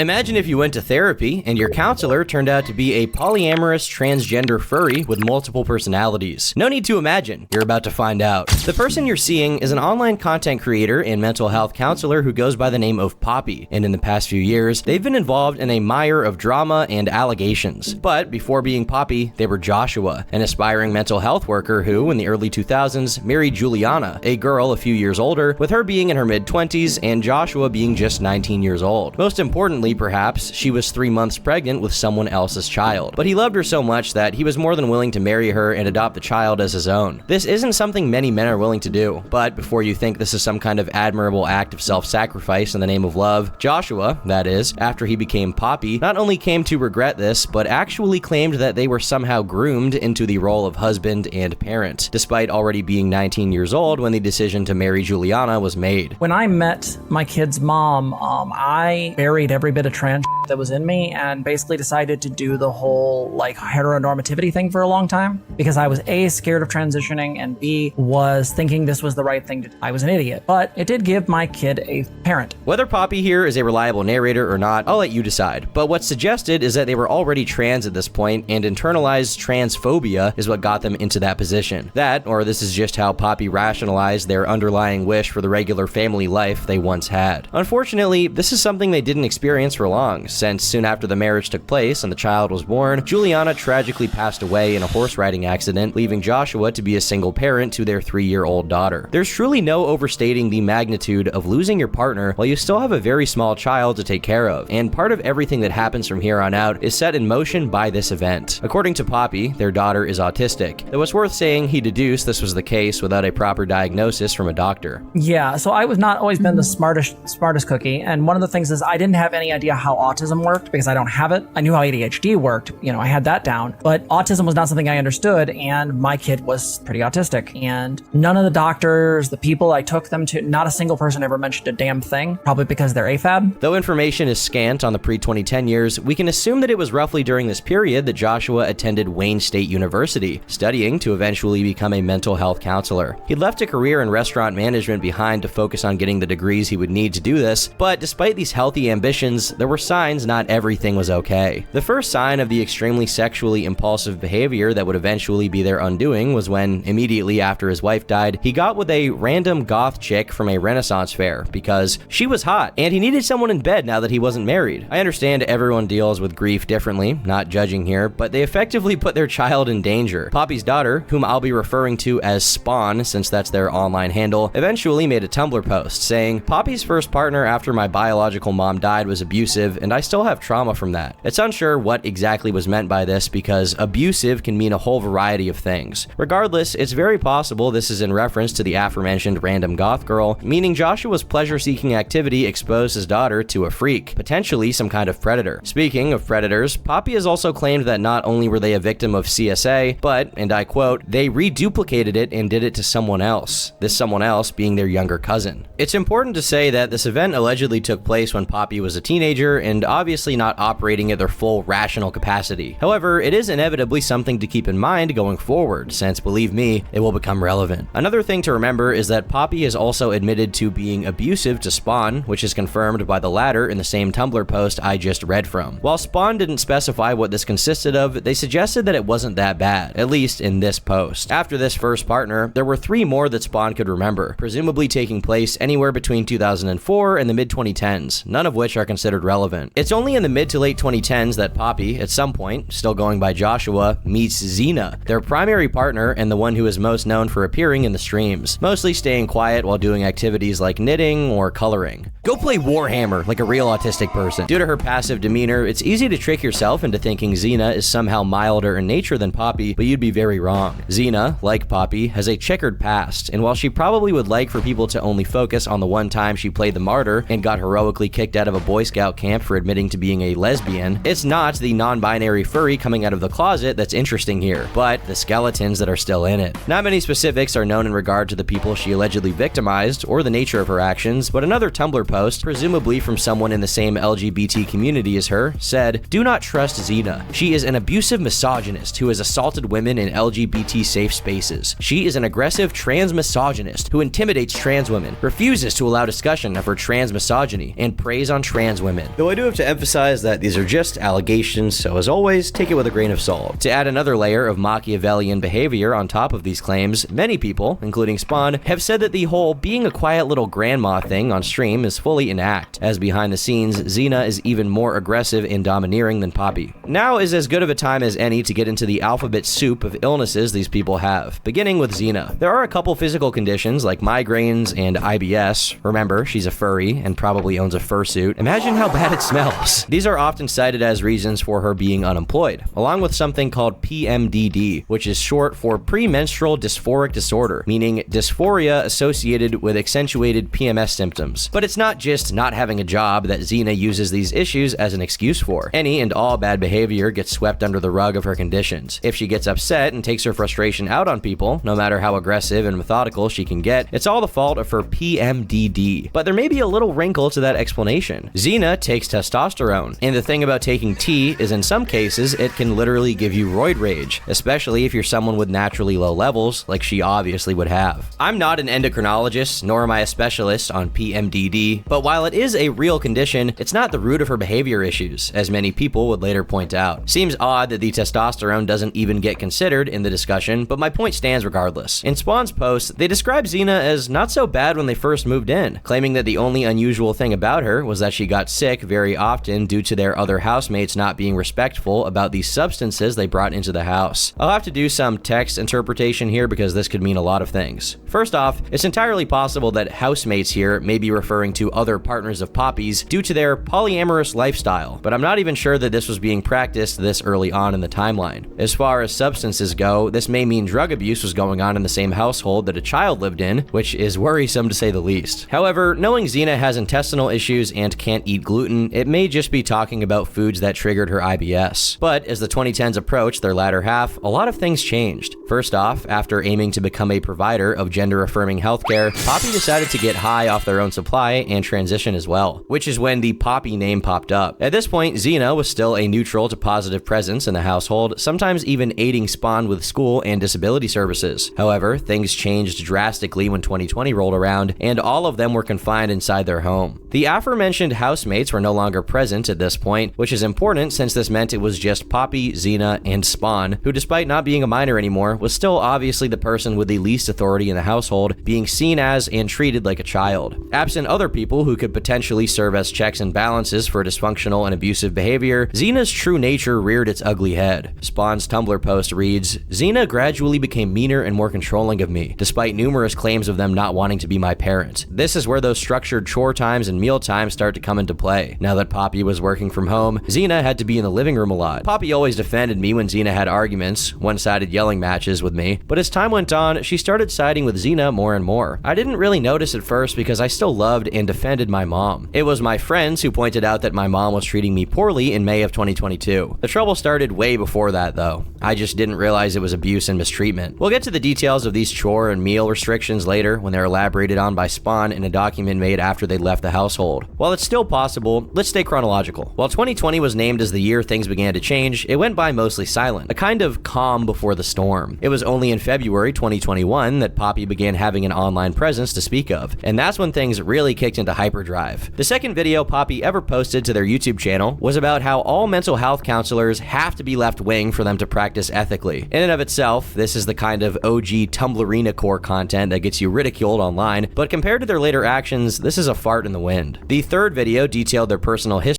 Imagine if you went to therapy and your counselor turned out to be a polyamorous transgender furry with multiple personalities. No need to imagine, you're about to find out. The person you're seeing is an online content creator and mental health counselor who goes by the name of Poppy, and in the past few years, they've been involved in a mire of drama and allegations. But before being Poppy, they were Joshua, an aspiring mental health worker who, in the early 2000s, married Juliana, a girl a few years older, with her being in her mid-20s and Joshua being just 19 years old. Most importantly, perhaps, she was 3 months pregnant with someone else's child. But he loved her so much that he was more than willing to marry her and adopt the child as his own. This isn't something many men are willing to do, but before you think this is some kind of admirable act of self-sacrifice in the name of love, Joshua, that is, after he became Poppy, not only came to regret this, but actually claimed that they were somehow groomed into the role of husband and parent, despite already being 19 years old when the decision to marry Juliana was made. When I met my kid's mom, I buried every bit of trans that was in me and basically decided to do the whole like heteronormativity thing for a long time because I was A, scared of transitioning, and B, was thinking this was the right thing to do. I was an idiot, but it did give my kid a parent. Whether Poppy here is a reliable narrator or not, I'll let you decide. But what's suggested is that they were already trans at this point, and internalized transphobia is what got them into that position. That, or this is just how Poppy rationalized their underlying wish for the regular family life they once had. Unfortunately, this is something they didn't experience for long, since soon after the marriage took place and the child was born, Juliana tragically passed away in a horse riding accident, leaving Joshua to be a single parent to their 3-year-old daughter. There's truly no overstating the magnitude of losing your partner while you still have a very small child to take care of, and part of everything that happens from here on out is set in motion by this event. According to Poppy, their daughter is autistic, though it's worth saying he deduced this was the case without a proper diagnosis from a doctor. Yeah, so I was not always been the smartest cookie, and one of the things is I didn't have any idea how autism worked because I don't have it. I knew how ADHD worked, I had that down, but autism was not something I understood, and my kid was pretty autistic, and none of the doctors, the people I took them to, not a single person ever mentioned a damn thing, probably because they're AFAB. Though information is scant on the pre-2010 years, we can assume that it was roughly during this period that Joshua attended Wayne State University, studying to eventually become a mental health counselor. He'd left a career in restaurant management behind to focus on getting the degrees he would need to do this, but despite these healthy ambitions, there were signs not everything was okay. The first sign of the extremely sexually impulsive behavior that would eventually be their undoing was when, immediately after his wife died, he got with a random goth chick from a Renaissance fair because she was hot, and he needed someone in bed now that he wasn't married. I understand everyone deals with grief differently, not judging here, but they effectively put their child in danger. Poppy's daughter, whom I'll be referring to as Spawn since that's their online handle, eventually made a Tumblr post saying, "Poppy's first partner after my biological mom died was abusive, and I still have trauma from that." It's unsure what exactly was meant by this because abusive can mean a whole variety of things. Regardless, it's very possible this is in reference to the aforementioned random goth girl, meaning Joshua's pleasure-seeking activity exposed his daughter to a freak, potentially some kind of predator. Speaking of predators, Poppy has also claimed that not only were they a victim of CSA, but, and I quote, they reduplicated it and did it to someone else, this someone else being their younger cousin. It's important to say that this event allegedly took place when Poppy was a teenager and obviously not operating at their full rational capacity. However, it is inevitably something to keep in mind going forward, since believe me, it will become relevant. Another thing to remember is that Poppy has also admitted to being abusive to Spawn, which is confirmed by the latter in the same Tumblr post I just read from. While Spawn didn't specify what this consisted of, they suggested that it wasn't that bad, at least in this post. After this first partner, there were 3 more that Spawn could remember, presumably taking place anywhere between 2004 and the mid-2010s, none of which are considered relevant. It's only in the mid to late 2010s that Poppy, at some point, still going by Joshua, meets Xena, their primary partner and the one who is most known for appearing in the streams, mostly staying quiet while doing activities like knitting or coloring. Go play Warhammer like a real autistic person. Due to her passive demeanor, it's easy to trick yourself into thinking Xena is somehow milder in nature than Poppy, but you'd be very wrong. Xena, like Poppy, has a checkered past, and while she probably would like for people to only focus on the one time she played the martyr and got heroically kicked out of a Boy Scout camp for admitting to being a lesbian, it's not the non-binary furry coming out of the closet that's interesting here, but the skeletons that are still in it. Not many specifics are known in regard to the people she allegedly victimized or the nature of her actions, but another Tumblr post, presumably from someone in the same LGBT community as her, said, "Do not trust Xena. She is an abusive misogynist who has assaulted women in LGBT safe spaces. She is an aggressive trans misogynist who intimidates trans women, refuses to allow discussion of her trans misogyny, and preys on trans women. Though I do have to emphasize that these are just allegations, so as always, take it with a grain of salt. To add another layer of Machiavellian behavior on top of these claims, many people, including Spawn, have said that the whole being a quiet little grandma thing on stream is fully in act, as behind the scenes, Xena is even more aggressive and domineering than Poppy. Now is as good of a time as any to get into the alphabet soup of illnesses these people have, beginning with Xena. There are a couple physical conditions like migraines and IBS. Remember, she's a furry and probably owns a fursuit. Imagine how bad it smells. These are often cited as reasons for her being unemployed, along with something called PMDD, which is short for premenstrual dysphoric disorder, meaning dysphoria associated with accentuated PMS symptoms. But it's not just not having a job that Xena uses these issues as an excuse for. Any and all bad behavior gets swept under the rug of her conditions. If she gets upset and takes her frustration out on people, no matter how aggressive and methodical she can get, it's all the fault of her PMDD. But there may be a little wrinkle to that explanation. Xena takes testosterone, and the thing about taking T is in some cases it can literally give you roid rage, especially if you're someone with naturally low levels, like she obviously would have. I'm not an endocrinologist, nor am I a specialist on PMDD, but while it is a real condition, it's not the root of her behavior issues, as many people would later point out. Seems odd that the testosterone doesn't even get considered in the discussion, but my point stands regardless. In Spawn's post, they describe Xena as not so bad when they first moved in, claiming that the only unusual thing about her was that she got sick very often due to their other housemates not being respectful about the substances they brought into the house. I'll have to do some text interpretation here because this could mean a lot of things. First off, it's entirely possible that housemates here may be referring to other partners of Poppy's due to their polyamorous lifestyle, but I'm not even sure that this was being practiced this early on in the timeline. As far as substances go, this may mean drug abuse was going on in the same household that a child lived in, which is worrisome to say the least. However, knowing Xena has intestinal issues and can't eat gluten, it may just be talking about foods that triggered her IBS. But as the 2010s approached their latter half, a lot of things changed. First off, after aiming to become a provider of gender-affirming healthcare, Poppy decided to get high off their own supply and transition as well, which is when the Poppy name popped up. At this point, Xena was still a neutral to positive presence in the household, sometimes even aiding Spawn with school and disability services. However, things changed drastically when 2020 rolled around, and all of them were confined inside their home. The aforementioned housemates were no longer present at this point, which is important since this meant it was just Poppy, Xena, and Spawn, who despite not being a minor anymore, was still obviously the person with the least authority in the household, being seen as and treated like a child. Absent other people who could potentially serve as checks and balances for dysfunctional and abusive behavior, Xena's true nature reared its ugly head. Spawn's Tumblr post reads, "Xena gradually became meaner and more controlling of me, despite numerous claims of them not wanting to be my parent. This is where those structured chore times and meal times start to come into play. Now that Poppy was working from home, Xena had to be in the living room a lot. Poppy always defended me when Xena had arguments, one-sided yelling matches with me, but as time went on, she started siding with Xena more and more. I didn't really notice at first because I still loved and defended my mom. It was my friends who pointed out that my mom was treating me poorly in May of 2022. The trouble started way before that though. I just didn't realize it was abuse and mistreatment." We'll get to the details of these chore and meal restrictions later when they're elaborated on by Spawn in a document made after they left the household. While it's still possible, let's stay chronological. While 2020 was named as the year things began to change, it went by mostly silent, a kind of calm before the storm. It was only in February 2021 that Poppy began having an online presence to speak of, and that's when things really kicked into hyperdrive. The second video Poppy ever posted to their YouTube channel was about how all mental health counselors have to be left-wing for them to practice ethically. In and of itself, this is the kind of OG Tumblrina core content that gets you ridiculed online, but compared to their later actions, this is a fart in the wind. The third video detailed their personal history.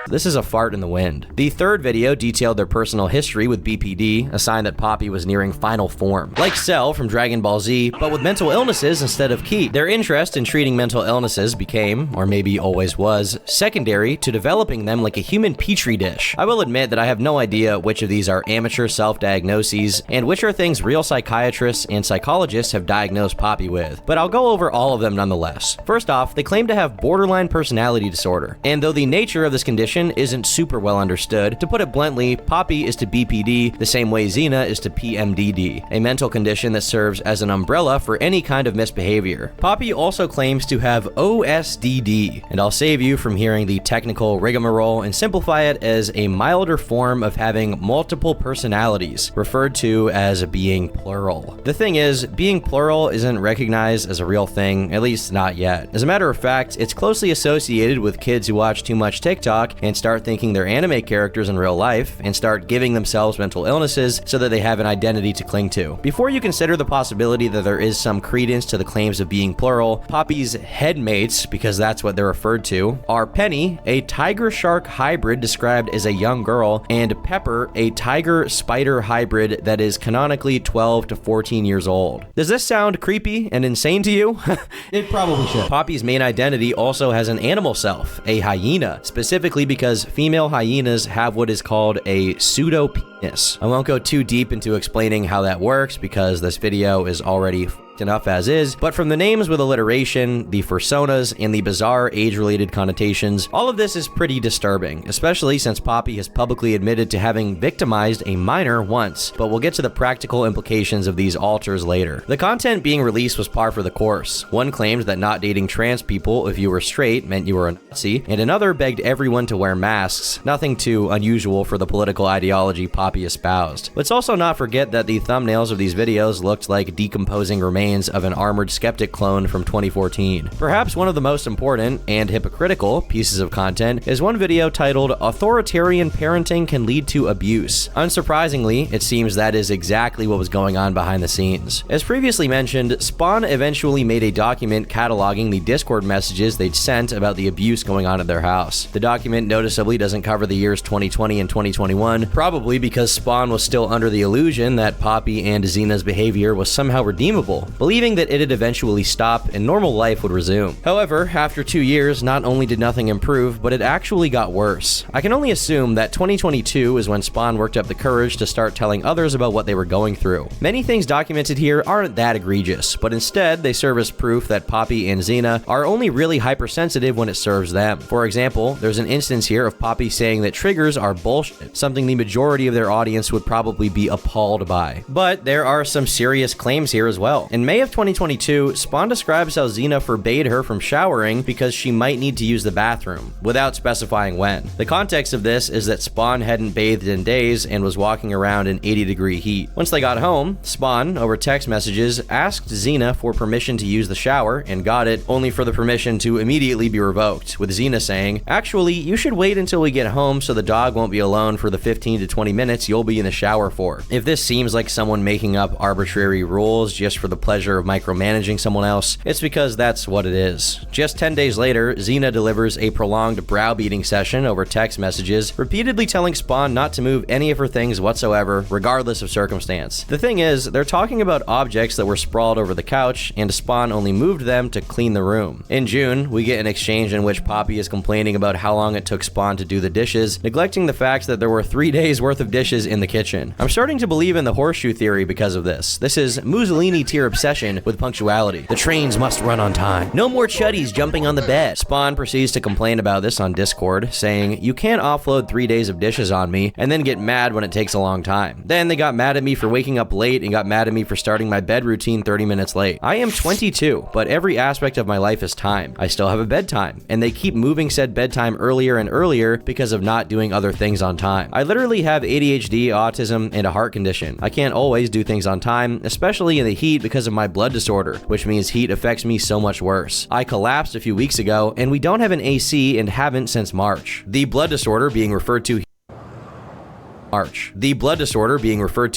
This is a fart in the wind. The third video detailed their personal history with BPD, a sign that Poppy was nearing final form. Like Cell from Dragon Ball Z, but with mental illnesses instead of Ki. Their interest in treating mental illnesses became, or maybe always was, secondary to developing them like a human petri dish. I will admit that I have no idea which of these are amateur self-diagnoses and which are things real psychiatrists and psychologists have diagnosed Poppy with, but I'll go over all of them nonetheless. First off, they claim to have borderline personality disorder, and though the nature of this condition condition isn't super well understood. To put it bluntly, Poppy is to BPD the same way Xena is to PMDD, a mental condition that serves as an umbrella for any kind of misbehavior. Poppy also claims to have OSDD, and I'll save you from hearing the technical rigmarole and simplify it as a milder form of having multiple personalities, referred to as being plural. The thing is, being plural isn't recognized as a real thing, at least not yet. As a matter of fact, it's closely associated with kids who watch too much TikTok and start thinking they're anime characters in real life and start giving themselves mental illnesses so that they have an identity to cling to. Before you consider the possibility that there is some credence to the claims of being plural, Poppy's headmates, because that's what they're referred to, are Penny, a tiger-shark hybrid described as a young girl, and Pepper, a tiger-spider hybrid that is canonically 12 to 14 years old. Does this sound creepy and insane to you? It probably should. Poppy's main identity also has an animal self, a hyena, specifically because female hyenas have what is called a pseudo-penis. I won't go too deep into explaining how that works because this video is already enough as is, but from the names with alliteration, the fursonas, and the bizarre age-related connotations, all of this is pretty disturbing, especially since Poppy has publicly admitted to having victimized a minor once, but we'll get to the practical implications of these alters later. The content being released was par for the course. One claimed that not dating trans people if you were straight meant you were a Nazi, and another begged everyone to wear masks, nothing too unusual for the political ideology Poppy espoused. Let's also not forget that the thumbnails of these videos looked like decomposing remains of an Armored Skeptic clone from 2014. Perhaps one of the most important and hypocritical pieces of content is one video titled "Authoritarian Parenting Can Lead to Abuse." Unsurprisingly, it seems that is exactly what was going on behind the scenes. As previously mentioned, Spawn eventually made a document cataloging the Discord messages they'd sent about the abuse going on at their house. The document noticeably doesn't cover the years 2020 and 2021, probably because Spawn was still under the illusion that Poppy and Xena's behavior was somehow redeemable, believing that it'd eventually stop and normal life would resume. However, after 2 years, not only did nothing improve, but it actually got worse. I can only assume that 2022 is when Spawn worked up the courage to start telling others about what they were going through. Many things documented here aren't that egregious, but instead they serve as proof that Poppy and Xena are only really hypersensitive when it serves them. For example, there's an instance here of Poppy saying that triggers are bullshit, something the majority of their audience would probably be appalled by. But there are some serious claims here as well. In May of 2022, Spawn describes how Xena forbade her from showering because she might need to use the bathroom, without specifying when. The context of this is that Spawn hadn't bathed in days and was walking around in 80-degree heat. Once they got home, Spawn, over text messages, asked Xena for permission to use the shower and got it, only for the permission to immediately be revoked, with Xena saying, "Actually, you should wait until we get home so the dog won't be alone for the 15 to 20 minutes you'll be in the shower for." If this seems like someone making up arbitrary rules just for the pleasure of micromanaging someone else, it's because that's what it is. Just 10 days later, Xena delivers a prolonged browbeating session over text messages, repeatedly telling Spawn not to move any of her things whatsoever, regardless of circumstance. The thing is, they're talking about objects that were sprawled over the couch, and Spawn only moved them to clean the room. In June, we get an exchange in which Poppy is complaining about how long it took Spawn to do the dishes, neglecting the fact that there were 3 days worth of dishes in the kitchen. I'm starting to believe in the horseshoe theory because of this. This is Mussolini tier obsession with punctuality. The trains must run on time. No more chuddies jumping on the bed. Spawn proceeds to complain about this on Discord, saying, "You can't offload 3 days of dishes on me and then get mad when it takes a long time. Then they got mad at me for waking up late and got mad at me for starting my bed routine 30 minutes late. I am 22, but every aspect of my life is time. I still have a bedtime, and they keep moving said bedtime earlier and earlier because of not doing other things on time. I literally have ADHD, autism, and a heart condition. I can't always do things on time, especially in the heat because of my blood disorder, which means heat affects me so much worse. I collapsed a few weeks ago, and we don't have an AC and haven't since March." The blood disorder being referred to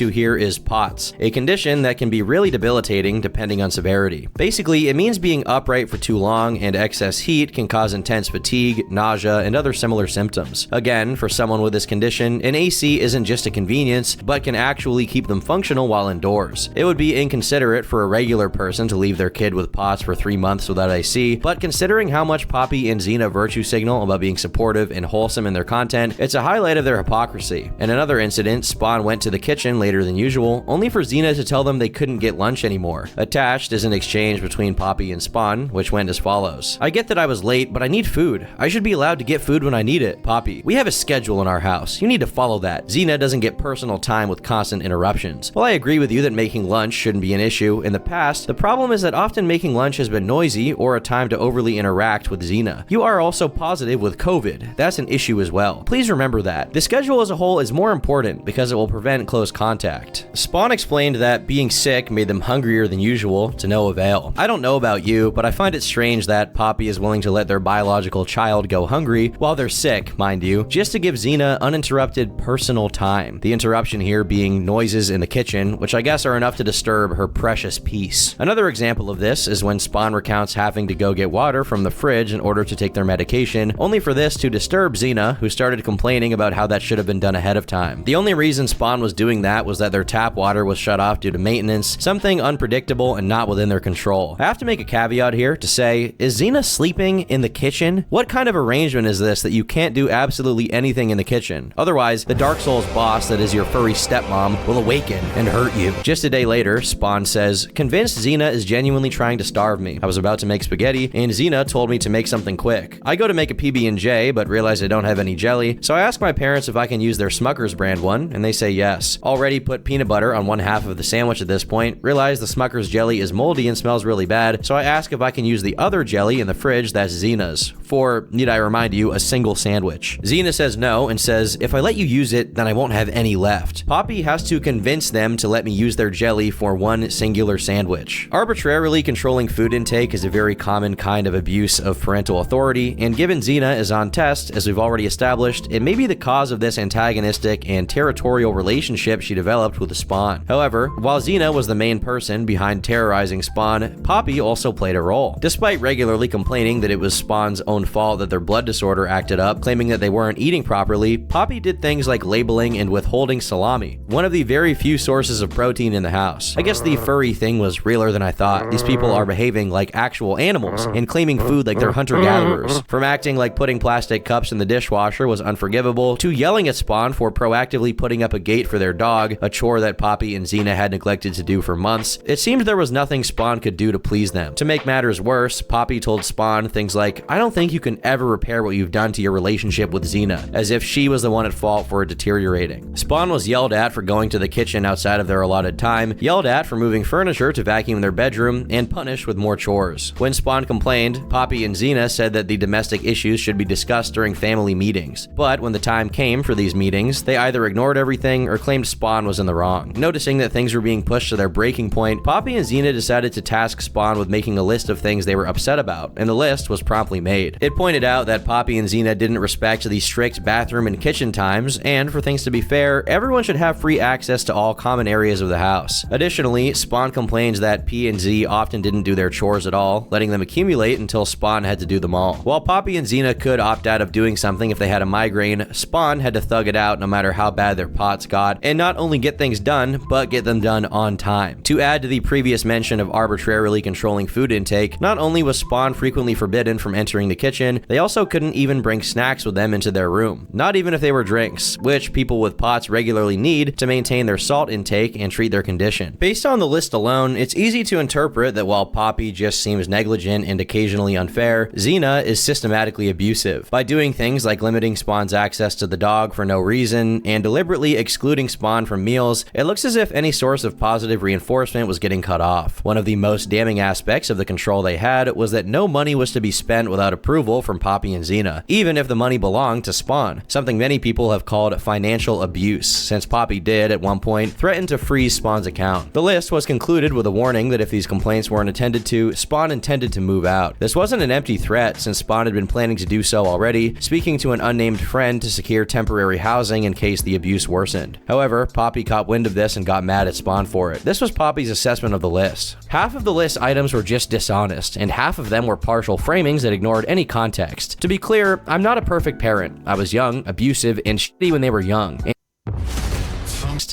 here is POTS, a condition that can be really debilitating depending on severity. Basically, it means being upright for too long, and excess heat can cause intense fatigue, nausea, and other similar symptoms. Again, for someone with this condition, an AC isn't just a convenience, but can actually keep them functional while indoors. It would be inconsiderate for a regular person to leave their kid with POTS for 3 months without AC, but considering how much Poppy and Xena virtue signal about being supportive and wholesome in their content, it's a highlight of their hypocrisy. And another another incident, Spawn went to the kitchen later than usual, only for Xena to tell them they couldn't get lunch anymore. Attached is an exchange between Poppy and Spawn, which went as follows. I get that I was late, but I need food. I should be allowed to get food when I need it. Poppy, we have a schedule in our house. You need to follow that. Xena doesn't get personal time with constant interruptions. While I agree with you that making lunch shouldn't be an issue, in the past, the problem is that often making lunch has been noisy or a time to overly interact with Xena. You are also positive with COVID. That's an issue as well. Please remember that. The schedule as a whole is more important because it will prevent close contact. Spawn explained that being sick made them hungrier than usual, to no avail. I don't know about you, but I find it strange that Poppy is willing to let their biological child go hungry while they're sick, mind you, just to give Xena uninterrupted personal time. The interruption here being noises in the kitchen, which I guess are enough to disturb her precious peace. Another example of this is when Spawn recounts having to go get water from the fridge in order to take their medication, only for this to disturb Xena, who started complaining about how that should have been done ahead of time. The only reason Spawn was doing that was that their tap water was shut off due to maintenance, something unpredictable and not within their control. I have to make a caveat here to say, is Xena sleeping in the kitchen? What kind of arrangement is this that you can't do absolutely anything in the kitchen? Otherwise, the Dark Souls boss that is your furry stepmom will awaken and hurt you. Just a day later, Spawn says, convinced Xena is genuinely trying to starve me. I was about to make spaghetti, and Xena told me to make something quick. I go to make a PB&J, but realize I don't have any jelly, so I ask my parents if I can use their Smucker's brand one, and they say yes. Already put peanut butter on one half of the sandwich at this point, realize the Smucker's jelly is moldy and smells really bad, so I ask if I can use the other jelly in the fridge that's Xena's, for, need I remind you, a single sandwich. Xena says no, and says, if I let you use it, then I won't have any left. Poppy has to convince them to let me use their jelly for one singular sandwich. Arbitrarily controlling food intake is a very common kind of abuse of parental authority, and given Xena is on test, as we've already established, it may be the cause of this antagonistic and territorial relationship she developed with Spawn. However, while Xena was the main person behind terrorizing Spawn, Poppy also played a role. Despite regularly complaining that it was Spawn's own fault that their blood disorder acted up, claiming that they weren't eating properly, Poppy did things like labeling and withholding salami, one of the very few sources of protein in the house. I guess the furry thing was realer than I thought. These people are behaving like actual animals and claiming food like they're hunter-gatherers. From acting like putting plastic cups in the dishwasher was unforgivable, to yelling at Spawn for proactively putting up a gate for their dog, a chore that Poppy and Xena had neglected to do for months, it seemed there was nothing Spawn could do to please them. To make matters worse, Poppy told Spawn things like, I don't think you can ever repair what you've done to your relationship with Xena, as if she was the one at fault for it deteriorating. Spawn was yelled at for going to the kitchen outside of their allotted time, yelled at for moving furniture to vacuum their bedroom, and punished with more chores. When Spawn complained, Poppy and Xena said that the domestic issues should be discussed during family meetings. But when the time came for these meetings, they either ignored everything or claimed Spawn was in the wrong. Noticing that things were being pushed to their breaking point, Poppy and Xena decided to task Spawn with making a list of things they were upset about, and the list was promptly made. It pointed out that Poppy and Xena didn't respect the strict bathroom and kitchen times, and for things to be fair, everyone should have free access to all common areas of the house. Additionally, Spawn complains that P and Z often didn't do their chores at all, letting them accumulate until Spawn had to do them all. While Poppy and Xena could opt out of doing something if they had a migraine, Spawn had to thug it out no matter how bad their pots got, and not only get things done, but get them done on time. To add to the previous mention of arbitrarily controlling food intake, not only was Spawn frequently forbidden from entering the kitchen, they also couldn't even bring snacks with them into their room, not even if they were drinks, which people with POTS regularly need to maintain their salt intake and treat their condition. Based on the list alone, it's easy to interpret that while Poppy just seems negligent and occasionally unfair, Xena is systematically abusive. By doing things like limiting Spawn's access to the dog for no reason, and deliberately excluding Spawn from meals, it looks as if any source of positive reinforcement was getting cut off. One of the most damning aspects of the control they had was that no money was to be spent without approval from Poppy and Xena, even if the money belonged to Spawn, something many people have called financial abuse, since Poppy did, at one point, threaten to freeze Spawn's account. The list was concluded with a warning that if these complaints weren't attended to, Spawn intended to move out. This wasn't an empty threat, since Spawn had been planning to do so already, speaking to an unnamed friend to secure temporary housing in case the abuse worsened. However, Poppy caught wind of this and got mad at Spawn for it. This was Poppy's assessment of the list. Half of the list items were just dishonest, and half of them were partial framings that ignored any context. To be clear, I'm not a perfect parent. I was young, abusive, and shitty when they were young.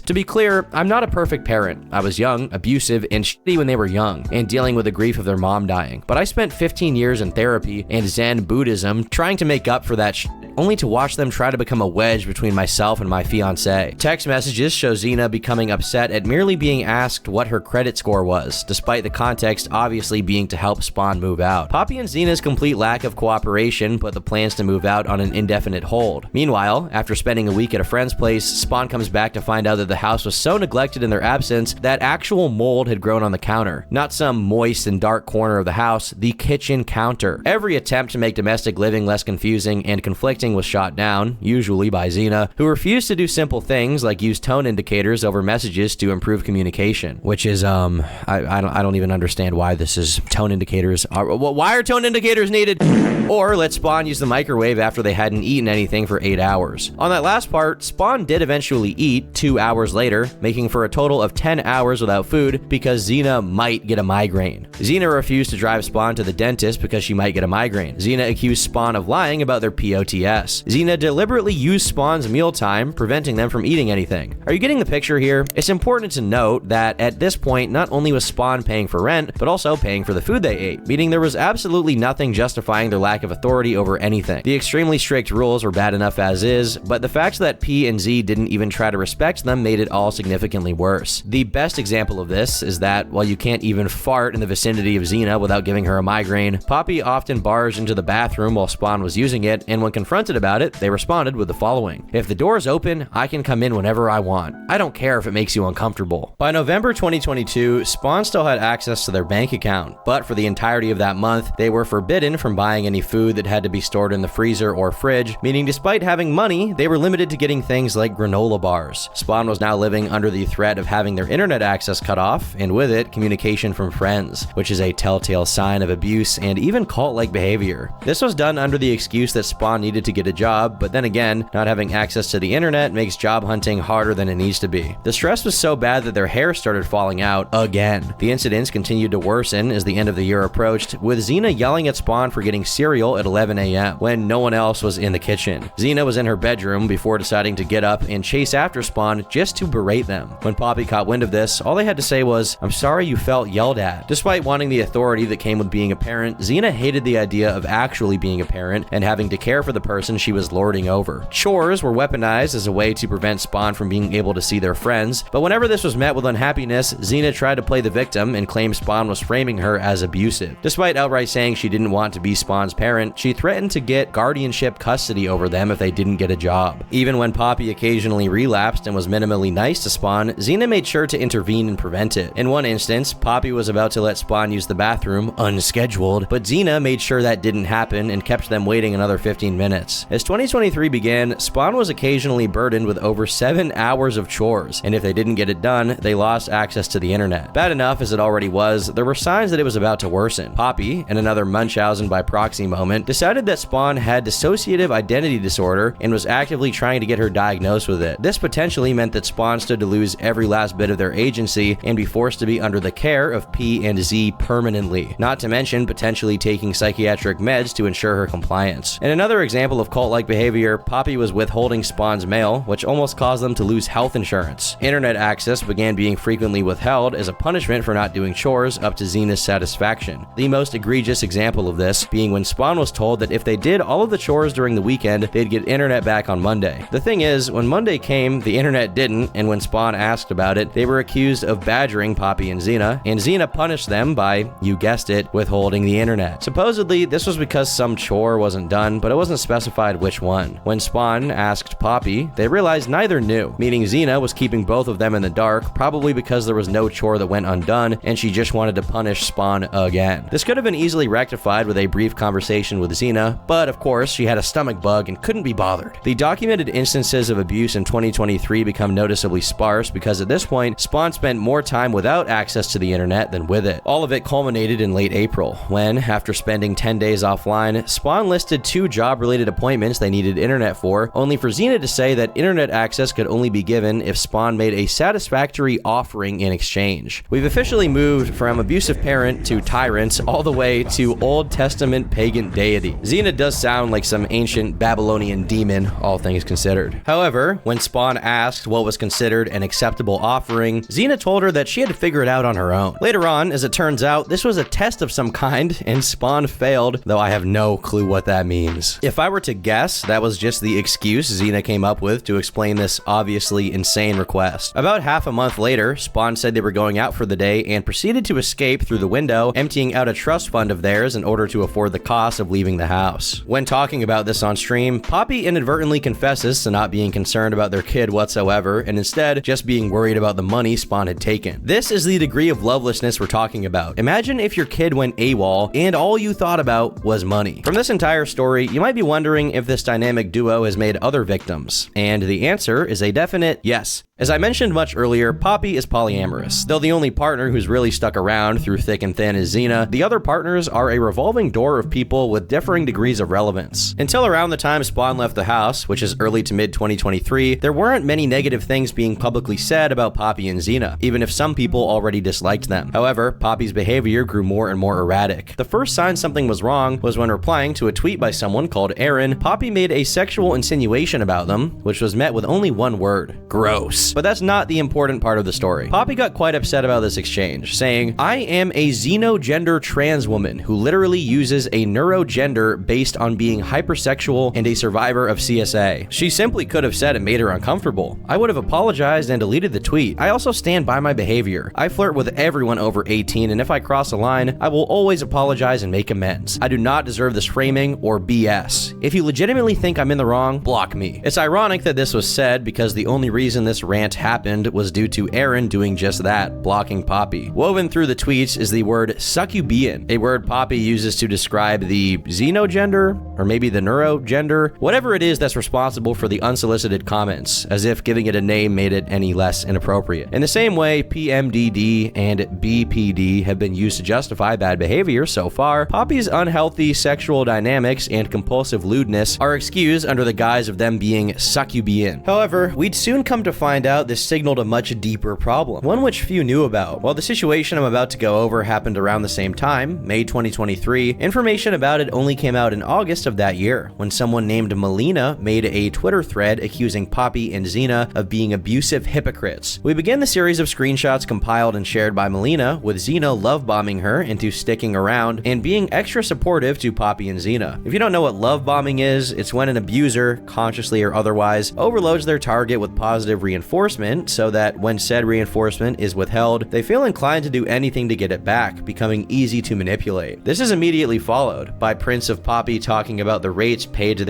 To be clear, I'm not a perfect parent. I was young, abusive, and shitty when they were young, and dealing with the grief of their mom dying. But I spent 15 years in therapy and Zen Buddhism trying to make up for that shit. only to watch them try to become a wedge between myself and my fiancé. Text messages show Xena becoming upset at merely being asked what her credit score was, despite the context obviously being to help Spawn move out. Poppy and Xena's complete lack of cooperation put the plans to move out on an indefinite hold. Meanwhile, after spending a week at a friend's place, Spawn comes back to find out that the house was so neglected in their absence that actual mold had grown on the counter. Not some moist and dark corner of the house, the kitchen counter. Every attempt to make domestic living less confusing and conflicting was shot down, usually by Xena, who refused to do simple things like use tone indicators over messages to improve communication. Which is, I don't even understand why this is tone indicators. Why are tone indicators needed? Or let Spawn use the microwave after they hadn't eaten anything for 8 hours. On that last part, Spawn did eventually eat 2 hours later, making for a total of 10 hours without food because Xena might get a migraine. Xena refused to drive Spawn to the dentist because she might get a migraine. Xena accused Spawn of lying about their POTS. Xena deliberately used Spawn's mealtime, preventing them from eating anything. Are you getting the picture here? It's important to note that at this point, not only was Spawn paying for rent, but also paying for the food they ate, meaning there was absolutely nothing justifying their lack of authority over anything. The extremely strict rules were bad enough as is, but the fact that P and Z didn't even try to respect them made it all significantly worse. The best example of this is that while you can't even fart in the vicinity of Xena without giving her a migraine, Poppy often barged into the bathroom while Spawn was using it, and when confronted about it, they responded with the following: "If the door's open, I can come in whenever I want. I don't care if it makes you uncomfortable." By November 2022, Spawn still had access to their bank account, but for the entirety of that month, they were forbidden from buying any food that had to be stored in the freezer or fridge, meaning despite having money, they were limited to getting things like granola bars. Spawn was now living under the threat of having their internet access cut off, and with it, communication from friends, which is a telltale sign of abuse and even cult-like behavior. This was done under the excuse that Spawn needed to get a job, but then again, not having access to the internet makes job hunting harder than it needs to be. The stress was so bad that their hair started falling out again. The incidents continued to worsen as the end of the year approached, with Xena yelling at Spawn for getting cereal at 11 a.m. when no one else was in the kitchen. Xena was in her bedroom before deciding to get up and chase after Spawn just to berate them. When Poppy caught wind of this, all they had to say was, "I'm sorry you felt yelled at." Despite wanting the authority that came with being a parent, Xena hated the idea of actually being a parent and having to care for the person she was lording over. Chores were weaponized as a way to prevent Spawn from being able to see their friends, but whenever this was met with unhappiness, Xena tried to play the victim and claimed Spawn was framing her as abusive. Despite outright saying she didn't want to be Spawn's parent, she threatened to get guardianship custody over them if they didn't get a job. Even when Poppy occasionally relapsed and was minimally nice to Spawn, Xena made sure to intervene and prevent it. In one instance, Poppy was about to let Spawn use the bathroom, unscheduled, but Xena made sure that didn't happen and kept them waiting another 15 minutes. As 2023 began, Spawn was occasionally burdened with over 7 hours of chores, and if they didn't get it done, they lost access to the internet. Bad enough as it already was, there were signs that it was about to worsen. Poppy, in another Munchausen by proxy moment, decided that Spawn had dissociative identity disorder and was actively trying to get her diagnosed with it. This potentially meant that Spawn stood to lose every last bit of their agency and be forced to be under the care of P and Z permanently, not to mention potentially taking psychiatric meds to ensure her compliance. In another example of cult-like behavior, Poppy was withholding Spawn's mail, which almost caused them to lose health insurance. Internet access began being frequently withheld as a punishment for not doing chores up to Xena's satisfaction. The most egregious example of this being when Spawn was told that if they did all of the chores during the weekend, they'd get internet back on Monday. The thing is, when Monday came, the internet didn't, and when Spawn asked about it, they were accused of badgering Poppy and Xena punished them by, you guessed it, withholding the internet. Supposedly, this was because some chore wasn't done, but it wasn't specified which one. When Spawn asked Poppy, they realized neither knew, meaning Xena was keeping both of them in the dark, probably because there was no chore that went undone, and she just wanted to punish Spawn again. This could have been easily rectified with a brief conversation with Xena, but of course, she had a stomach bug and couldn't be bothered. The documented instances of abuse in 2023 become noticeably sparse because at this point, Spawn spent more time without access to the internet than with it. All of it culminated in late April, when, after spending 10 days offline, Spawn listed 2 job-related appointments they needed internet for, only for Xena to say that internet access could only be given if Spawn made a satisfactory offering in exchange. We've officially moved from abusive parent to tyrant all the way to Old Testament pagan deity. Xena does sound like some ancient Babylonian demon, all things considered. However, when Spawn asked what was considered an acceptable offering, Xena told her that she had to figure it out on her own. Later on, as it turns out, this was a test of some kind, and Spawn failed, though I have no clue what that means. If I were to guess, that was just the excuse Xena came up with to explain this obviously insane request. About half a month later, Spawn said they were going out for the day and proceeded to escape through the window, emptying out a trust fund of theirs in order to afford the cost of leaving the house. When talking about this on stream, Poppy inadvertently confesses to not being concerned about their kid whatsoever, and instead just being worried about the money Spawn had taken. This is the degree of lovelessness we're talking about. Imagine if your kid went AWOL and all you thought about was money. From this entire story, you might be wondering if this dynamic duo has made other victims, and the answer is a definite yes. As I mentioned much earlier, Poppy is polyamorous. Though the only partner who's really stuck around through thick and thin is Xena, the other partners are a revolving door of people with differing degrees of relevance. Until around the time Spawn left the house, which is early to mid 2023, there weren't many negative things being publicly said about Poppy and Xena, even if some people already disliked them. However, Poppy's behavior grew more and more erratic. The first sign something was wrong was when replying to a tweet by someone called Aaron, Poppy made a sexual insinuation about them, which was met with only one word: gross. But that's not the important part of the story. Poppy got quite upset about this exchange, saying, "I am a xenogender trans woman who literally uses a neurogender based on being hypersexual and a survivor of CSA. She simply could have said it made her uncomfortable. I would have apologized and deleted the tweet. I also stand by my behavior. I flirt with everyone over 18, and if I cross a line, I will always apologize and make amends. I do not deserve this framing or BS. If you legitimately think I'm in the wrong, block me." It's ironic that this was said because the only reason this rant happened was due to Aaron doing just that, blocking Poppy. Woven through the tweets is the word succubian, a word Poppy uses to describe the xenogender, or maybe the neurogender, whatever it is that's responsible for the unsolicited comments, as if giving it a name made it any less inappropriate. In the same way PMDD and BPD have been used to justify bad behavior so far, Poppy's unhealthy sexual dynamics and compulsive lewdness are excused under the guise of them being succubian. However, we'd soon come to find out this signaled a much deeper problem, one which few knew about. While the situation I'm about to go over happened around the same time, May 2023, information about it only came out in August of that year, when someone named Melina made a Twitter thread accusing Poppy and Xena of being abusive hypocrites. We begin the series of screenshots compiled and shared by Melina, with Xena love-bombing her into sticking around and being extra supportive to Poppy and Xena. If you don't know what love-bombing is, it's when an abuser, consciously or otherwise, overloads their target with positive reinforcement so that when said reinforcement is withheld, they feel inclined to do anything to get it back, becoming easy to manipulate. This is immediately followed by Prince of Poppy talking about the rates paid to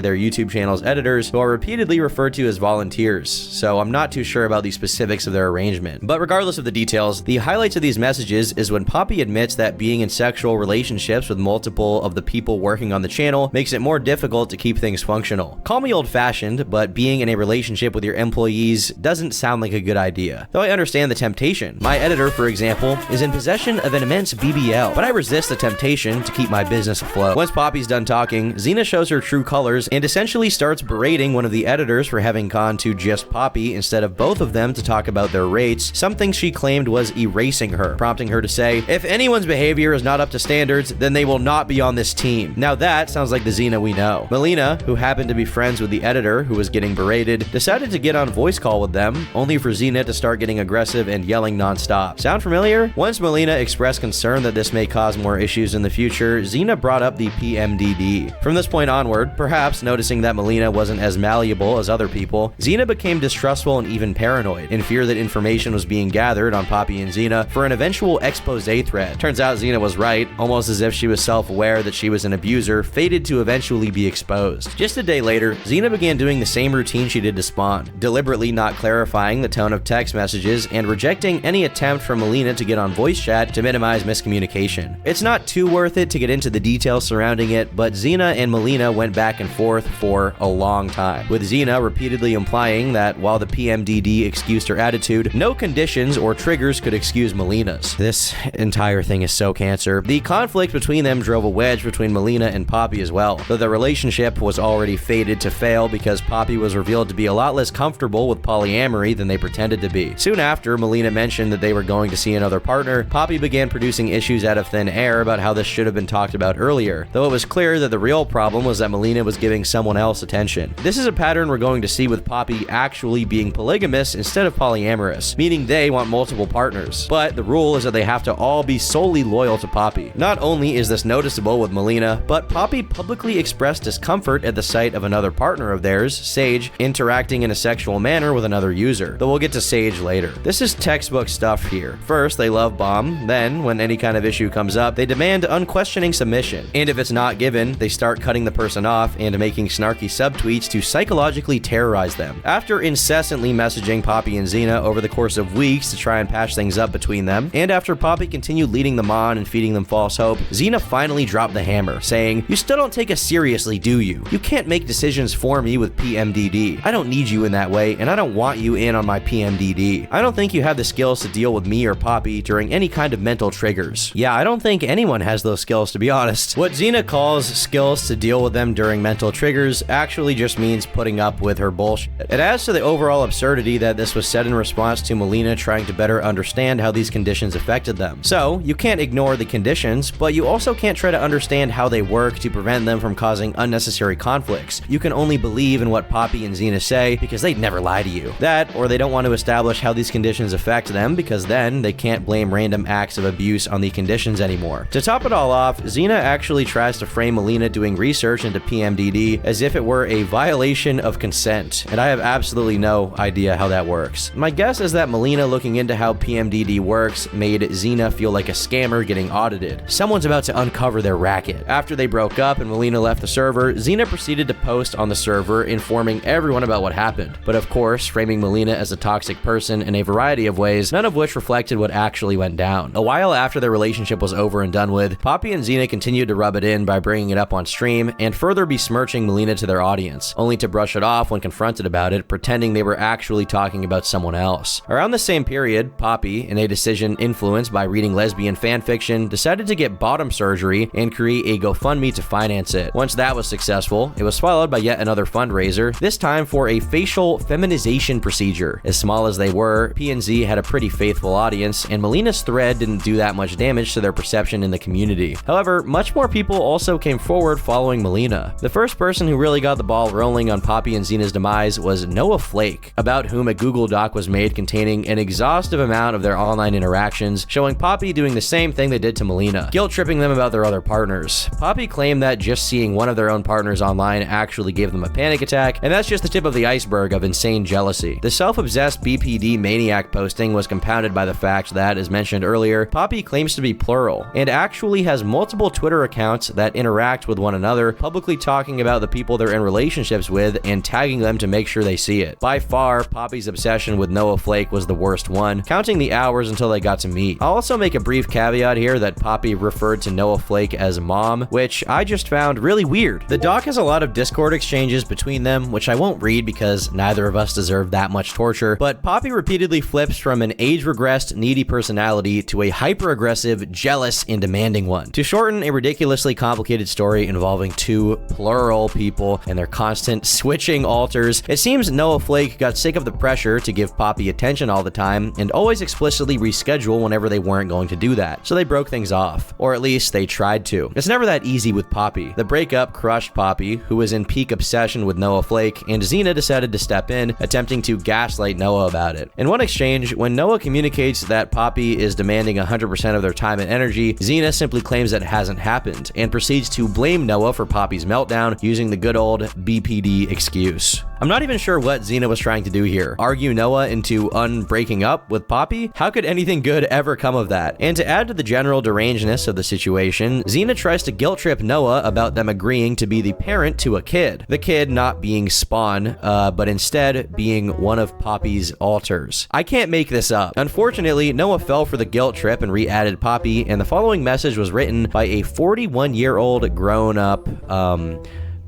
their YouTube channel's editors, who are repeatedly referred to as volunteers, so I'm not too sure about the specifics of their arrangement. But regardless of the details, the highlights of these messages is when Poppy admits that being in sexual relationships with multiple of the people working on the channel makes it more difficult to keep things functional. Call me old-fashioned, but being in a relationship with your employees doesn't sound like a good idea. Though I understand the temptation. My editor, for example, is in possession of an immense BBL, but I resist the temptation to keep my business afloat. Once Poppy's done talking, Xena shows her true colors and essentially starts berating one of the editors for having gone to just Poppy instead of both of them to talk about their rates, something she claimed was erasing her, prompting her to say, "If anyone's behavior is not up to standards, then they will not be on this team." Now that sounds like the Xena we know. Melina, who happened to be friends with the editor who was getting berated, decided to get on voice call with them, only for Xena to start getting aggressive and yelling nonstop. Sound familiar? Once Melina expressed concern that this may cause more issues in the future, Xena brought up the PMDD. From this point onward, perhaps noticing that Melina wasn't as malleable as other people, Xena became distrustful and even paranoid, in fear that information was being gathered on Poppy and Xena for an eventual expose thread. Turns out Xena was right, almost as if she was self-aware that she was an abuser, fated to eventually be exposed. Just a day later, Xena began doing the same routine she did to Spawn, deliberately not clarifying the tone of text messages and rejecting any attempt from Melina to get on voice chat to minimize miscommunication. It's not too worth it to get into the details surrounding it, but Xena and Melina went back and forth for a long time, with Xena repeatedly implying that while the PMDD excused her attitude, no conditions or triggers could excuse Melina's. This entire thing is so cancer. The conflict between them drove a wedge between Melina and Poppy as well, though the relationship was already fated to fail because Poppy was revealed to be a lot less comfortable with polyamory than they pretended to be. Soon after Melina mentioned that they were going to see another partner, Poppy began producing issues out of thin air about how this should have been talked talked about earlier, though it was clear that the real problem was that Melina was giving someone else attention. This is a pattern we're going to see with Poppy actually being polygamous instead of polyamorous, meaning they want multiple partners. But the rule is that they have to all be solely loyal to Poppy. Not only is this noticeable with Melina, but Poppy publicly expressed discomfort at the sight of another partner of theirs, Sage, interacting in a sexual manner with another user, though we'll get to Sage later. This is textbook stuff here. First, they love bomb, then, when any kind of issue comes up, they demand unquestioning submission, and if it's not given, they start cutting the person off and making snarky subtweets to psychologically terrorize them. After incessantly messaging Poppy and Xena over the course of weeks to try and patch things up between them, and after Poppy continued leading them on and feeding them false hope, Xena finally dropped the hammer, saying, "You still don't take us seriously, do you? You can't make decisions for me with PMDD. I don't need you in that way, and I don't want you in on my PMDD. I don't think you have the skills to deal with me or Poppy during any kind of mental triggers." Yeah, I don't think anyone has those skills, to be honest. What Xena calls skills to deal with them during mental triggers actually just means putting up with her bullshit. It adds to the overall absurdity that this was said in response to Melina trying to better understand how these conditions affected them. So, you can't ignore the conditions, but you also can't try to understand how they work to prevent them from causing unnecessary conflicts. You can only believe in what Poppy and Xena say because they'd never lie to you. That, or they don't want to establish how these conditions affect them because then they can't blame random acts of abuse on the conditions anymore. To top it all off, Xena actually tries to frame Melina doing research into PMDD as if it were a violation of consent, and I have absolutely no idea how that works. My guess is that Melina looking into how PMDD works made Xena feel like a scammer getting audited. Someone's about to uncover their racket. After they broke up and Melina left the server, Xena proceeded to post on the server informing everyone about what happened, but of course framing Melina as a toxic person in a variety of ways, none of which reflected what actually went down. A while after their relationship was over and done with, Poppy and Xena continued to rub it in by bringing it up on stream and further besmirching Melina to their audience, only to brush it off when confronted about it, pretending they were actually talking about someone else. Around the same period, Poppy, in a decision influenced by reading lesbian fanfiction, decided to get bottom surgery and create a GoFundMe to finance it. Once that was successful, it was followed by yet another fundraiser, this time for a facial feminization procedure. As small as they were, P&Z had a pretty faithful audience, and Melina's thread didn't do that much damage to their perception in the community. However, much more people also came forward following Melina. The first person who really got the ball rolling on Poppy and Xena's demise was Noah Flake, about whom a Google Doc was made containing an exhaustive amount of their online interactions, showing Poppy doing the same thing they did to Melina, guilt-tripping them about their other partners. Poppy claimed that just seeing one of their own partners online actually gave them a panic attack, and that's just the tip of the iceberg of insane jealousy. The self-obsessed BPD maniac posting was compounded by the fact that, as mentioned earlier, Poppy claims to be plural, and actually has multiple Twitter accounts that interact with one another, publicly talking about the people they're in relationships with and tagging them to make sure they see it. By far, Poppy's obsession with Noah Flake was the worst one, counting the hours until they got to meet. I'll also make a brief caveat here that Poppy referred to Noah Flake as mom, which I just found really weird. The doc has a lot of Discord exchanges between them, which I won't read because neither of us deserve that much torture, but Poppy repeatedly flips from an age-regressed, needy personality to a hyper-aggressive, jealous, and demanding one. To shorten a ridiculously complicated story involving two plural people and their constant switching alters, it seems Noah Flake got sick of the pressure to give Poppy attention all the time and always explicitly reschedule whenever they weren't going to do that, so they broke things off. Or at least they tried to. It's never that easy with Poppy. The breakup crushed Poppy, who was in peak obsession with Noah Flake, and Xena decided to step in, attempting to gaslight Noah about it. In one exchange, when Noah communicates that Poppy is demanding 100% of their time and energy, Xena simply claims that it hasn't happened, and proceeds to blame Noah for Poppy's meltdown using the good old BPD excuse. I'm not even sure what Xena was trying to do here. Argue Noah into unbreaking up with Poppy? How could anything good ever come of that? And to add to the general derangedness of the situation, Xena tries to guilt trip Noah about them agreeing to be the parent to a kid. The kid not being Spawn, but instead being one of Poppy's alters. I can't make this up. Unfortunately, Noah fell for the guilt trip and re-added Poppy, and the following message was written by a 41-year-old grown-up,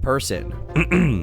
person.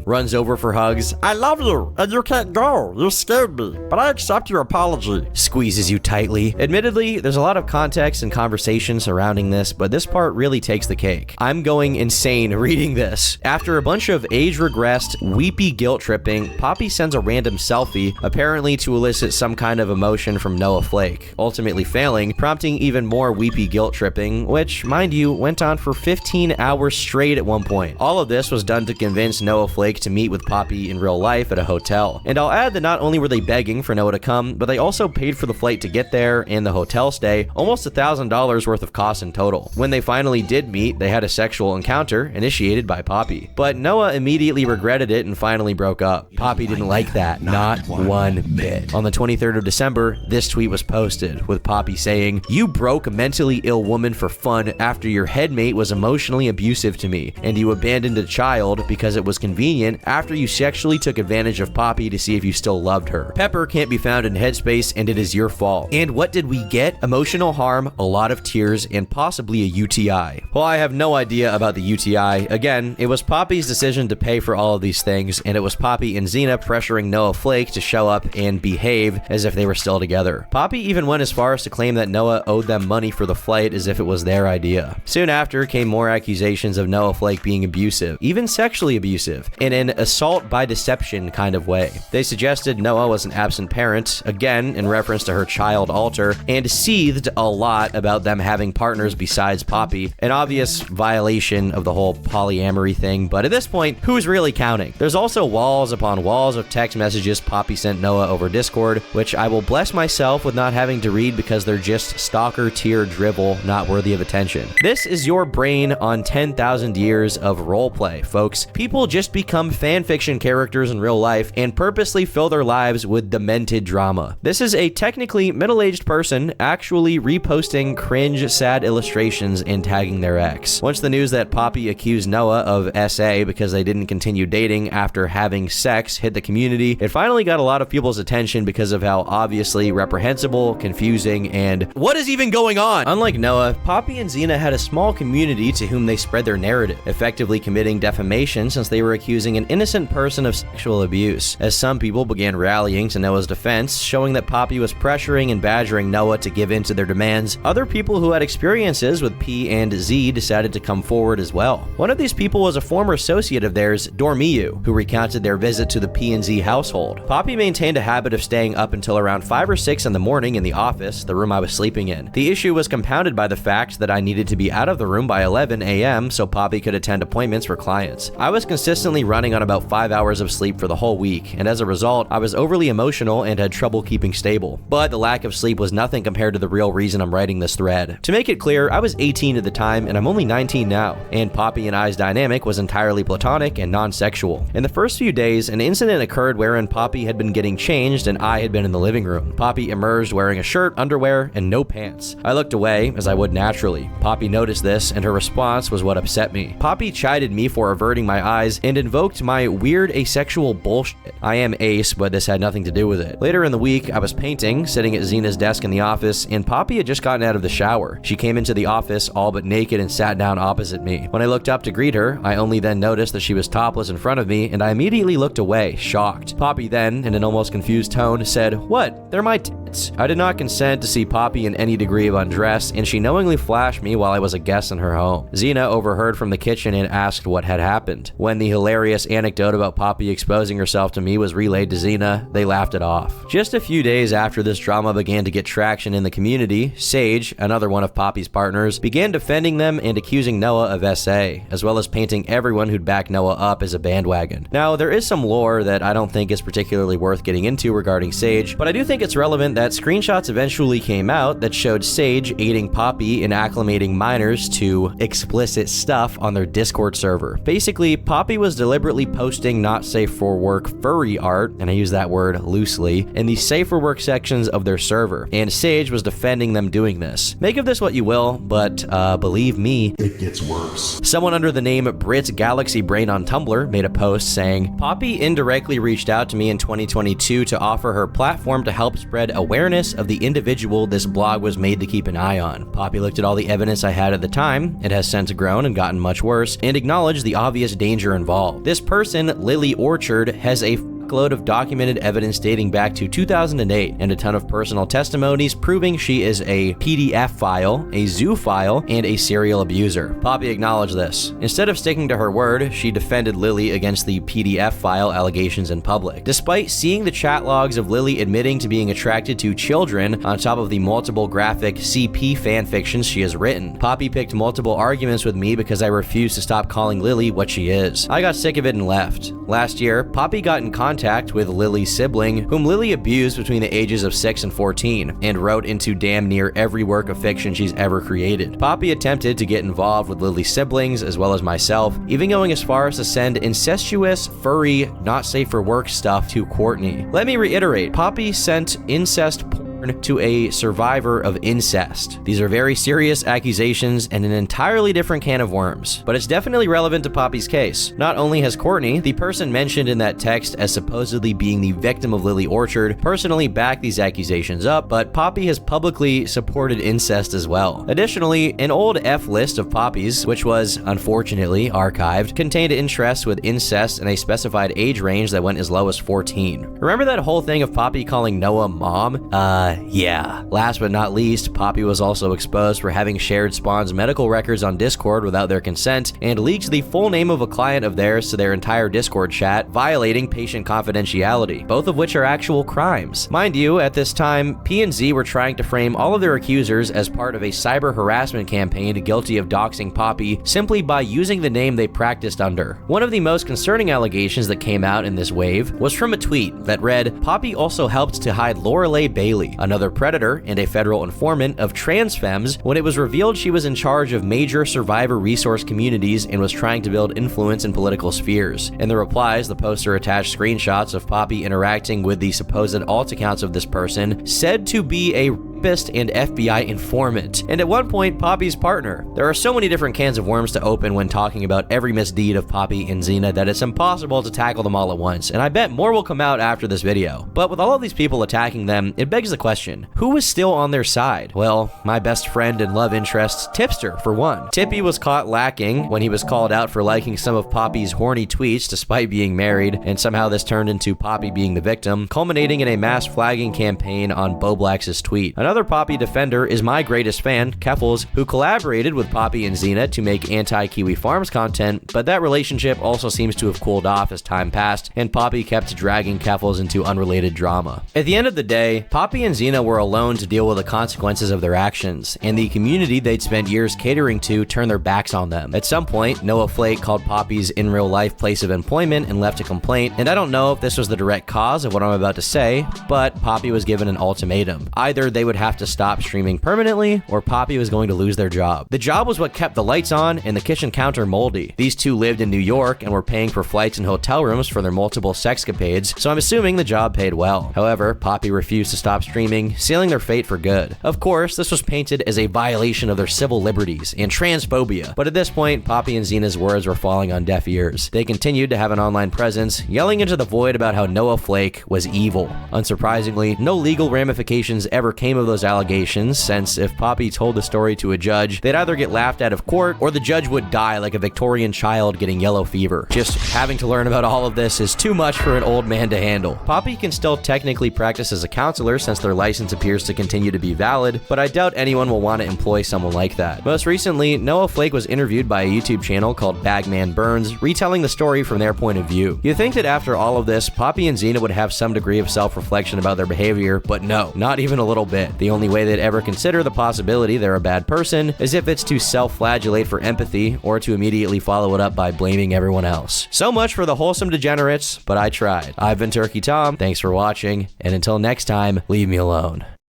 Runs over for hugs. I love you, and you can't go. You scared me, but I accept your apology. Squeezes you tightly. Admittedly, there's a lot of context and conversation surrounding this, but this part really takes the cake. I'm going insane reading this. After a bunch of age-regressed, weepy guilt tripping, Poppy sends a random selfie, apparently to elicit some kind of emotion from Noah Flake, ultimately failing, prompting even more weepy guilt tripping, which, mind you, went on for 15 hours straight at one point. All of this was done to convince Noah Flake to meet with Poppy in real life at a hotel. And I'll add that not only were they begging for Noah to come, but they also paid for the flight to get there and the hotel stay, almost $1,000 worth of costs in total. When they finally did meet, they had a sexual encounter initiated by Poppy. But Noah immediately regretted it and finally broke up. Poppy didn't like that, not one bit. On the 23rd of December, this tweet was posted, with Poppy saying, "You broke a mentally ill woman for fun after your headmate was emotionally abusive to me, and you abandoned a child because it was convenient after you sexually took advantage of Poppy to see if you still loved her. Pepper can't be found in Headspace, and it is your fault." And what did we get? Emotional harm, a lot of tears, and possibly a UTI. Well, I have no idea about the UTI. Again, it was Poppy's decision to pay for all of these things, and it was Poppy and Xena pressuring Noah Flake to show up and behave as if they were still together. Poppy even went as far as to claim that Noah owed them money for the flight as if it was their idea. Soon after came more accusations of Noah Flake being abusive, even sexually abusive, in an assault by deception kind of way. They suggested Noah was an absent parent, again in reference to her child Alter, and seethed a lot about them having partners besides Poppy, an obvious violation of the whole polyamory thing, but at this point, who's really counting? There's also walls upon walls of text messages Poppy sent Noah over Discord, which I will bless myself with not having to read because they're just stalker tier drivel not worthy of attention. This is your brain on 10,000 years of roleplay, folks. People just become fanfiction characters in real life and purposely fill their lives with demented drama. This is a technically middle-aged person actually reposting cringe, sad illustrations and tagging their ex. Once the news that Poppy accused Noah of SA because they didn't continue dating after having sex hit the community, it finally got a lot of people's attention because of how obviously reprehensible, confusing, and what is even going on? Unlike Noah, Poppy and Xena had a small community to whom they spread their narrative, effectively committing defamation since they were accusing an innocent person of sexual abuse. As some people began rallying to Noah's defense, showing that Poppy was pressuring and badgering Noah to give in to their demands, other people who had experiences with P and Z decided to come forward as well. One of these people was a former associate of theirs, Dormiu, who recounted their visit to the P and Z household. Poppy maintained a habit of staying up until around 5 or 6 in the morning in the office, the room I was sleeping in. The issue was compounded by the fact that I needed to be out of the room by 11 a.m. so Poppy could attend appointments for clients. I was consistently running on about 5 hours of sleep for the whole week, and as a result, I was overly emotional and had trouble keeping stable. But the lack of sleep was nothing compared to the real reason I'm writing this thread. To make it clear, I was 18 at the time, and I'm only 19 now, and Poppy and I's dynamic was entirely platonic and non-sexual. In the first few days, an incident occurred wherein Poppy had been getting changed and I had been in the living room. Poppy emerged wearing a shirt, underwear, and no pants. I looked away, as I would naturally. Poppy noticed this, and her response was what upset me. Poppy chided me for averting my eyes and invoked my weird asexual bullshit. I am ace, but this had nothing to do with it. Later in the week, I was painting, sitting at Xena's desk in the office, and Poppy had just gotten out of the shower. She came into the office all but naked and sat down opposite me. When I looked up to greet her, I only then noticed that she was topless in front of me, and I immediately looked away, shocked. Poppy then, in an almost confused tone, said, "What? They're my tits." I did not consent to see Poppy in any degree of undress, and she knowingly flashed me while I was a guest in her home. Xena overheard from the kitchen and asked what had happened. When the hilarious anecdote about Poppy exposing herself to me was relayed to Xena, they laughed it off. Just a few days after this drama began to get traction in the community, Sage, another one of Poppy's partners, began defending them and accusing Noah of SA, as well as painting everyone who'd back Noah up as a bandwagon. Now, there is some lore that I don't think is particularly worth getting into regarding Sage, but I do think it's relevant that screenshots eventually came out that showed Sage aiding Poppy in acclimating minors to explicit stuff on their Discord server. Basically, Poppy was deliberately posting not safe for work furry art, and I use that word loosely, in the safe for work sections of their server, and Sage was defending them doing this. Make of this what you will, but believe me, it gets worse. Someone under the name Brit Galaxy Brain on Tumblr made a post saying, "Poppy indirectly reached out to me in 2022 to offer her platform to help spread awareness of the individual this blog was made to keep an eye on. Poppy looked at all the evidence I had at the time, it has since grown and gotten much worse, and acknowledged the obvious obvious danger involved. This person, Lily Orchard, has a load of documented evidence dating back to 2008 and a ton of personal testimonies proving she is a PDF file, a zoophile, and a serial abuser. Poppy acknowledged this. Instead of sticking to her word, she defended Lily against the PDF file allegations in public. Despite seeing the chat logs of Lily admitting to being attracted to children on top of the multiple graphic CP fanfictions she has written, Poppy picked multiple arguments with me because I refused to stop calling Lily what she is. I got sick of it and left. Last year, Poppy got in contact with Lily's sibling, whom Lily abused between the ages of 6 and 14, and wrote into damn near every work of fiction she's ever created. Poppy attempted to get involved with Lily's siblings, as well as myself, even going as far as to send incestuous, furry, not safe for work stuff to Courtney. Let me reiterate, Poppy sent incest porn to a survivor of incest. These are very serious accusations and an entirely different can of worms, but it's definitely relevant to Poppy's case. Not only has Courtney, the person mentioned in that text as supposedly being the victim of Lily Orchard, personally backed these accusations up, but Poppy has publicly supported incest as well. Additionally, an old F list of Poppy's, which was unfortunately archived, contained interests with incest in a specified age range that went as low as 14. Remember that whole thing of Poppy calling Noah mom? Yeah. Last but not least, Poppy was also exposed for having shared Spawn's medical records on Discord without their consent and leaked the full name of a client of theirs to their entire Discord chat, violating patient confidentiality, both of which are actual crimes. Mind you, at this time, P&Z were trying to frame all of their accusers as part of a cyber harassment campaign guilty of doxing Poppy simply by using the name they practiced under. One of the most concerning allegations that came out in this wave was from a tweet that read, "Poppy also helped to hide Lorelei Bailey, another predator and a federal informant of trans femmes, when it was revealed she was in charge of major survivor resource communities and was trying to build influence in political spheres." In the replies, the poster attached screenshots of Poppy interacting with the supposed alt accounts of this person, said to be a rapist and FBI informant, and at one point, Poppy's partner. There are so many different cans of worms to open when talking about every misdeed of Poppy and Xena that it's impossible to tackle them all at once, and I bet more will come out after this video. But with all of these people attacking them, it begs the question, who was still on their side? Well, my best friend and love interest, Tipster, for one. Tippy was caught lacking when he was called out for liking some of Poppy's horny tweets despite being married, and somehow this turned into Poppy being the victim, culminating in a mass flagging campaign on Boblax's tweet. Another Poppy defender is my greatest fan, Keffels, who collaborated with Poppy and Xena to make anti-Kiwi Farms content, but that relationship also seems to have cooled off as time passed, and Poppy kept dragging Keffels into unrelated drama. At the end of the day, Poppy and Xena were alone to deal with the consequences of their actions, and the community they'd spent years catering to turned their backs on them. At some point, Noah Flake called Poppy's in real life place of employment and left a complaint, and I don't know if this was the direct cause of what I'm about to say, but Poppy was given an ultimatum. Either they would have to stop streaming permanently, or Poppy was going to lose their job. The job was what kept the lights on and the kitchen counter moldy. These two lived in New York and were paying for flights and hotel rooms for their multiple sexcapades, so I'm assuming the job paid well. However, Poppy refused to stop streaming, sealing their fate for good. Of course, this was painted as a violation of their civil liberties and transphobia, but at this point, Poppy and Xena's words were falling on deaf ears. They continued to have an online presence, yelling into the void about how Noah Flake was evil. Unsurprisingly, no legal ramifications ever came of those allegations, since if Poppy told the story to a judge, they'd either get laughed out of court or the judge would die like a Victorian child getting yellow fever. Just having to learn about all of this is too much for an old man to handle. Poppy can still technically practice as a counselor since their license appears to continue to be valid, but I doubt anyone will want to employ someone like that. Most recently, Noah Flake was interviewed by a YouTube channel called Bagman Burns, retelling the story from their point of view. You'd think that after all of this, Poppy and Xena would have some degree of self-reflection about their behavior, but no, not even a little bit. The only way they'd ever consider the possibility they're a bad person is if it's to self-flagellate for empathy or to immediately follow it up by blaming everyone else. So much for the wholesome degenerates, but I tried. I've been Turkey Tom, thanks for watching, and until next time, leave me alone.